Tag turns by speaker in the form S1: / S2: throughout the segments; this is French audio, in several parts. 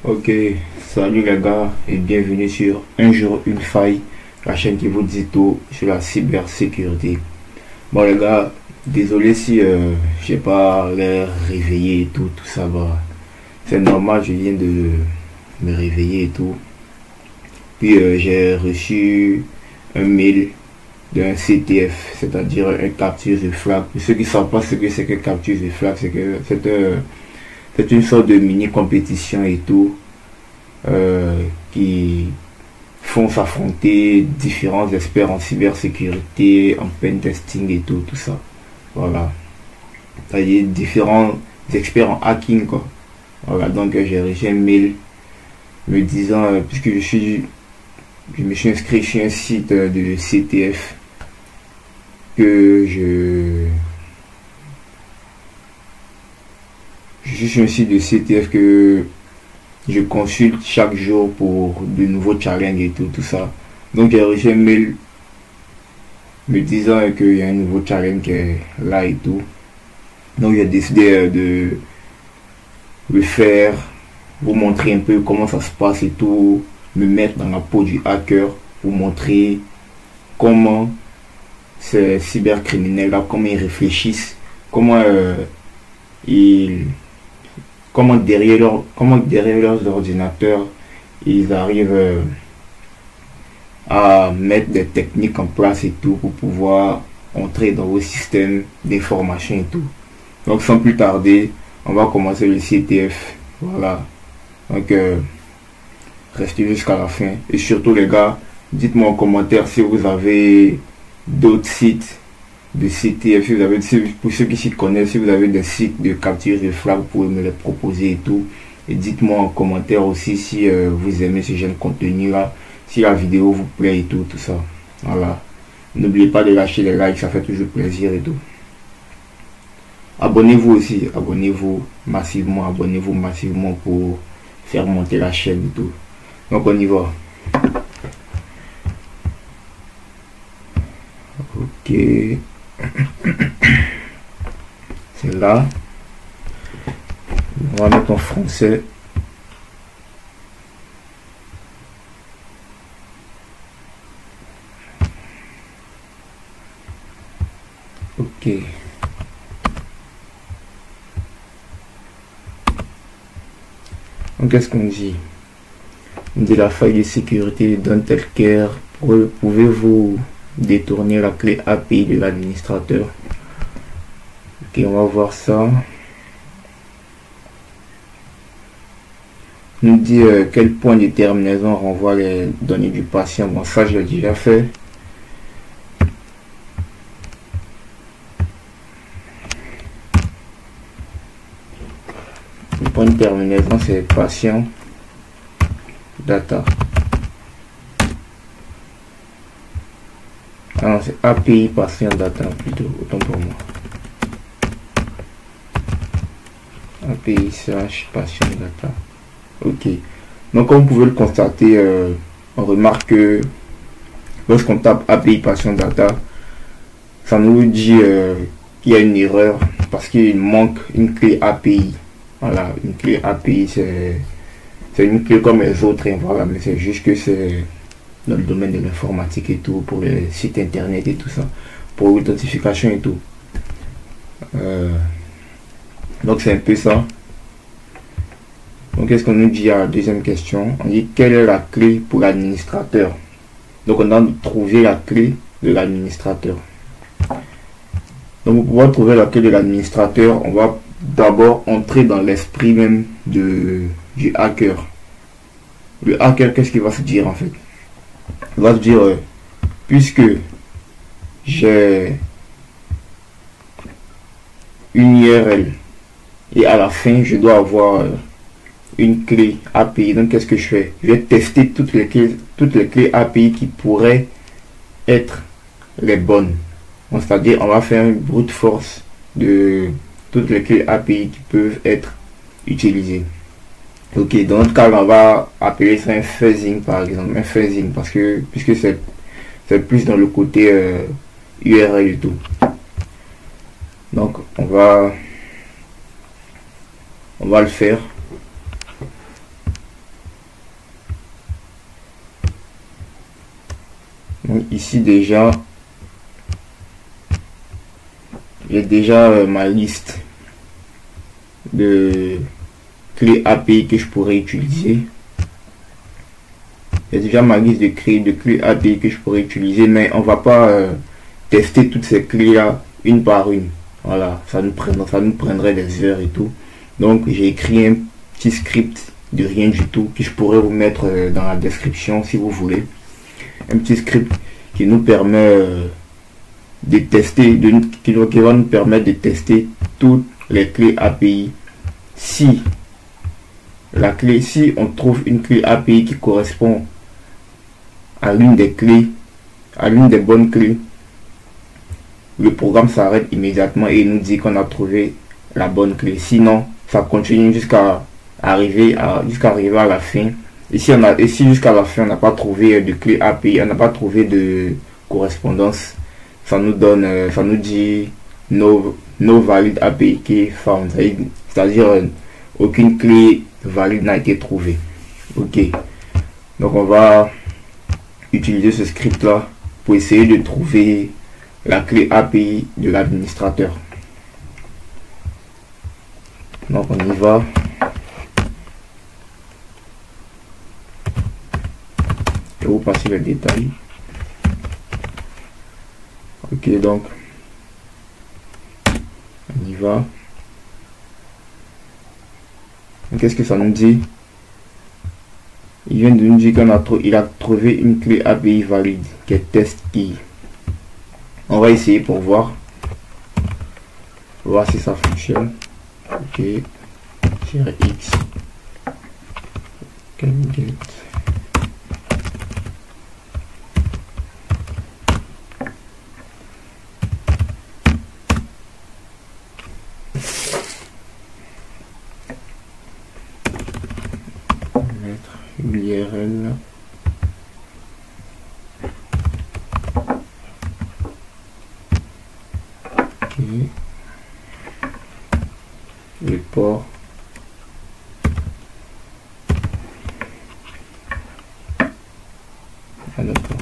S1: Ok, salut les gars et bienvenue sur Un jour une faille, la chaîne qui vous dit tout sur la cybersécurité. Bon les gars, désolé si j'ai pas l'air réveillé et tout ça va. C'est normal, je viens de me réveiller et tout. Puis j'ai reçu un mail d'un CTF, c'est-à-dire un capture de flag. Pour ceux qui ne savent pas ce que c'est que capture de flag, c'est que c'est une sorte de mini compétition et tout qui font s'affronter différents experts en cybersécurité, en pen testing et tout ça. Voilà. C'est-à-dire différents experts en hacking quoi. Voilà, donc j'ai reçu un mail me disant, puisque je me suis inscrit sur un site de CTF, que je suis sur un site de CTF que je consulte chaque jour pour de nouveaux challenges et tout ça. Donc j'ai reçu un mail me disant qu'il y a un nouveau challenge qui est là et tout. Donc j'ai décidé de le faire, vous montrer un peu comment ça se passe et tout, me mettre dans la peau du hacker, vous montrer comment ces cybercriminels là, comment ils réfléchissent, comment derrière leurs ordinateurs ils arrivent à mettre des techniques en place et tout pour pouvoir entrer dans vos systèmes d'information et tout. Donc sans plus tarder, on va commencer le CTF. Voilà, donc restez jusqu'à la fin et surtout les gars, dites-moi en commentaire si vous avez d'autres sites de CTF, si vous avez, pour ceux qui s'y connaissent, si vous avez des sites de capture de flag, vous pouvez me les proposer et tout. Et dites-moi en commentaire aussi si vous aimez ce genre de contenu là, si la vidéo vous plaît et tout ça. Voilà, n'oubliez pas de lâcher les likes, ça fait toujours plaisir et tout. Abonnez-vous aussi, abonnez-vous massivement pour faire monter la chaîne et tout. Donc on y va. Ok. C'est là. On va mettre en français. Ok. Donc qu'est-ce qu'on dit? On dit la faille de sécurité d'Intel Care. Pouvez-vous détourner la clé API de l'administrateur? Ok, on va voir ça. On nous dit quel point de terminaison renvoie les données du patient. Bon, ça je l'ai déjà fait. Le point de terminaison c'est patient data. Ah non, c'est API patient data plutôt, autant pour moi. API / patient data. Ok. Donc comme vous pouvez le constater, on remarque que lorsqu'on tape API patient data, ça nous dit qu'il y a une erreur parce qu'il manque une clé API. Voilà, une clé API, c'est une clé comme les autres, hein, voilà, mais c'est juste que c'est dans le domaine de l'informatique et tout, pour les sites internet et tout ça, pour l'authentification et tout. Donc c'est un peu ça. Donc qu'est-ce qu'on nous dit à la deuxième question? On dit quelle est la clé pour l'administrateur. Donc on a trouvé la clé de l'administrateur. Donc pour pouvoir trouver la clé de l'administrateur, on va d'abord entrer dans l'esprit même du hacker. Le hacker, qu'est-ce qu'il va se dire en fait? Il va se dire, puisque j'ai une URL et à la fin je dois avoir une clé API, donc qu'est-ce que je fais? Je vais tester toutes les clés API qui pourraient être les bonnes. C'est-à-dire on va faire un brute force de toutes les clés API qui peuvent être utilisées. Ok, dans notre cas on va appeler ça un fuzzing par exemple, un fuzzing parce que puisque c'est plus dans le côté URL et tout. Donc on va le faire. ici déjà, j'ai déjà ma liste de clés API que je pourrais utiliser. J'ai déjà ma liste de clés API que je pourrais utiliser, mais on va pas tester toutes ces clés là une par une. Voilà, ça nous prendrait des heures et tout. Donc j'ai écrit un petit script de rien du tout que je pourrais vous mettre dans la description si vous voulez. Un petit script qui nous permet de tester, qui va nous permettre de tester toutes les clés API. Si on trouve une clé API qui correspond à l'une des clés, à l'une des bonnes clés, le programme s'arrête immédiatement et il nous dit qu'on a trouvé la bonne clé. Sinon, ça continue jusqu'à arriver à la fin. Et si jusqu'à la fin on n'a pas trouvé de clé API, on n'a pas trouvé de correspondance, ça nous dit no valid API key found, c'est-à-dire aucune clé valide n'a été trouvée. Ok, donc on va utiliser ce script là pour essayer de trouver la clé API de l'administrateur. Donc on y va. Je vais vous passer les détails. Ok, donc on y va. Qu'est-ce que ça nous dit? Il vient de nous dire qu'il a trouvé une clé API valide qui est test key. On va essayer pour voir si ça fonctionne. Ok, -x can get URL. Ok. Le port. Ah, d'accord.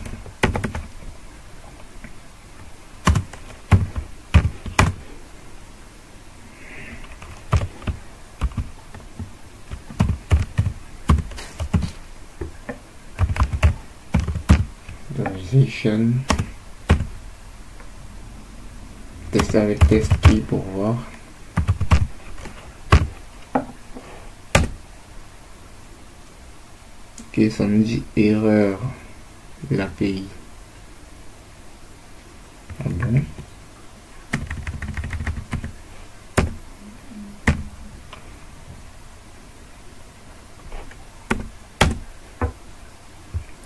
S1: Tester avec test key pour voir. Ok, ça nous dit erreur de l'API. Ah bon?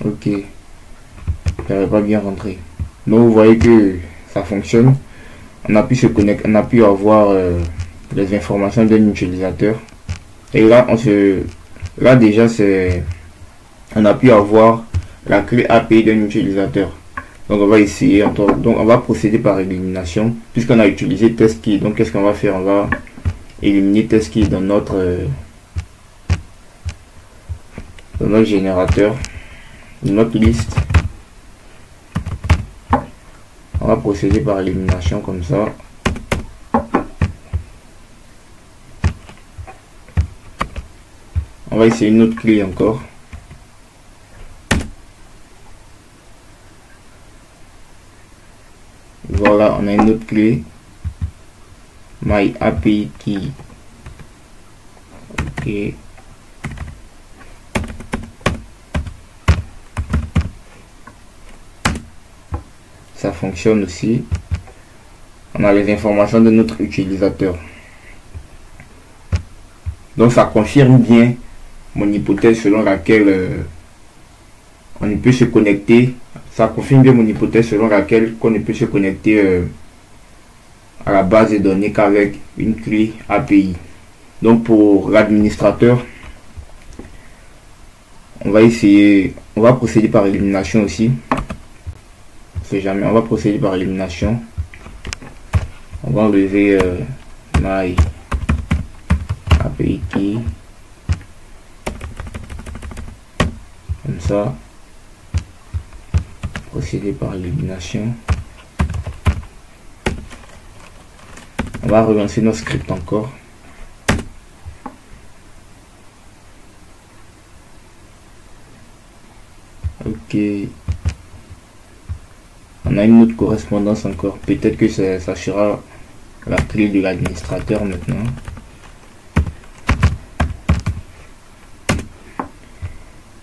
S1: Ok, ça n'avait pas bien rentré. Donc vous voyez que ça fonctionne. On a pu se connecter, on a pu avoir les informations d'un utilisateur. Et là, déjà on a pu avoir la clé API d'un utilisateur. Donc on va essayer. Donc on va procéder par élimination puisqu'on a utilisé test key. Donc qu'est-ce qu'on va faire? On va éliminer test key dans notre générateur, dans notre liste. On va procéder par élimination comme ça. On va essayer une autre clé encore. Voilà, on a une autre clé. My API key. Ok. Ça fonctionne aussi. On a les informations de notre utilisateur. Donc ça confirme bien mon hypothèse selon laquelle on ne peut se connecter. Ça confirme bien mon hypothèse selon laquelle on ne peut se connecter à la base de données qu'avec une clé API. Donc pour l'administrateur, on va procéder par élimination aussi. Jamais, on va procéder par élimination. On va enlever my API key comme ça. procéder par élimination. On va relancer notre script encore. Ok. On a une autre correspondance encore. Peut-être que ça sera la clé de l'administrateur maintenant.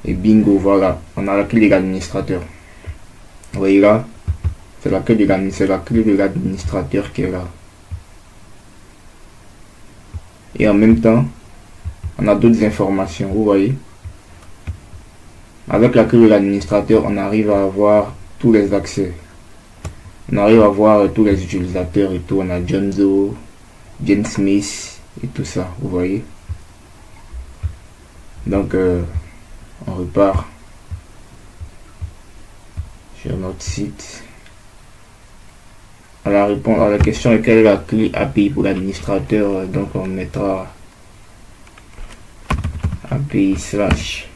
S1: Et bingo, voilà. On a la clé de l'administrateur. Vous voyez là, c'est la clé de l'administrateur qui est là. Et en même temps, on a d'autres informations. Vous voyez. Avec la clé de l'administrateur, on arrive à avoir tous les accès. On arrive à voir tous les utilisateurs et tout. On a John Doe, Jen Smith et tout ça. Vous voyez. Donc, on repart sur notre site. À la question est quelle est la clé API pour l'administrateur. Donc, on mettra API slash.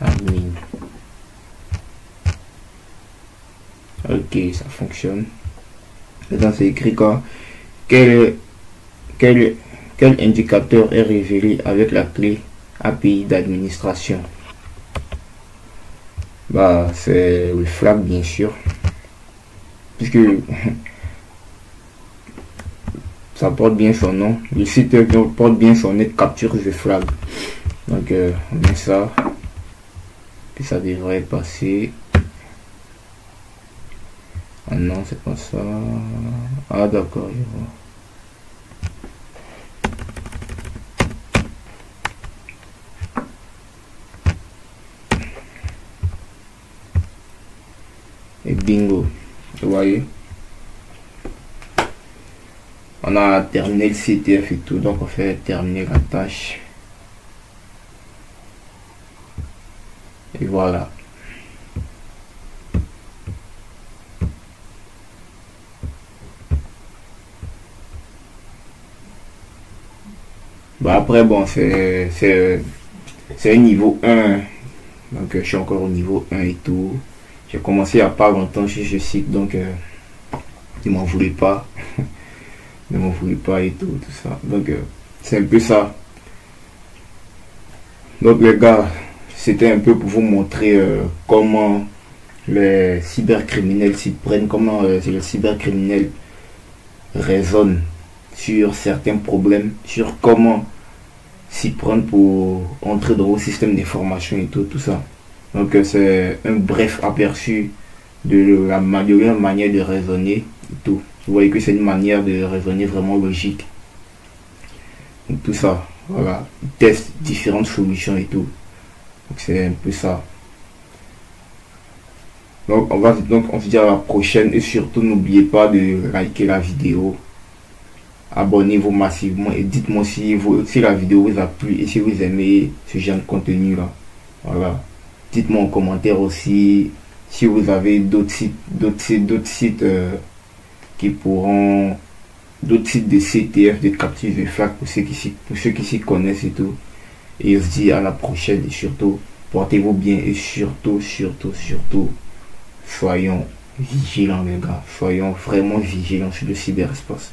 S1: Admin. Ok, ça fonctionne. Maintenant, c'est écrit quoi? Quel indicateur est révélé avec la clé API d'administration? Bah, c'est le flag, bien sûr, puisque ça porte bien son nom. Le site porte bien son nom, capture the flag. Donc, on met ça. Puis ça devrait passer. Ah non, c'est pas ça. Ah d'accord, je vois. Et bingo, vous voyez. On a terminé le CTF et tout, donc on fait terminer la tâche. Et voilà. Bah après bon, c'est un niveau 1. Donc je suis encore au niveau 1 et tout. J'ai commencé il n'y a pas longtemps chez ce site, donc ne m'en voulez pas. Ne m'en voulez pas et tout ça. Donc c'est un peu ça. Donc les gars, c'était un peu pour vous montrer comment les cybercriminels s'y prennent, comment les cybercriminels raisonnent sur certains problèmes, sur comment s'y prendre pour entrer dans vos systèmes d'information et tout ça. Donc c'est un bref aperçu de la meilleure manière de raisonner et tout. Vous voyez que c'est une manière de raisonner vraiment logique. Donc tout ça, voilà. Ils testent différentes solutions et tout. Donc c'est un peu ça. Donc on se dit à la prochaine et surtout n'oubliez pas de liker la vidéo. Abonnez-vous massivement et dites-moi si la vidéo vous a plu et si vous aimez ce genre de contenu là. Voilà. Dites-moi en commentaire aussi si vous avez d'autres sites qui pourront, d'autres sites de CTF, de capture de flag pour ceux qui s'y connaissent et tout. Et on se dit à la prochaine et surtout portez-vous bien et surtout soyons vigilants les gars, soyons vraiment vigilants sur le cyberespace.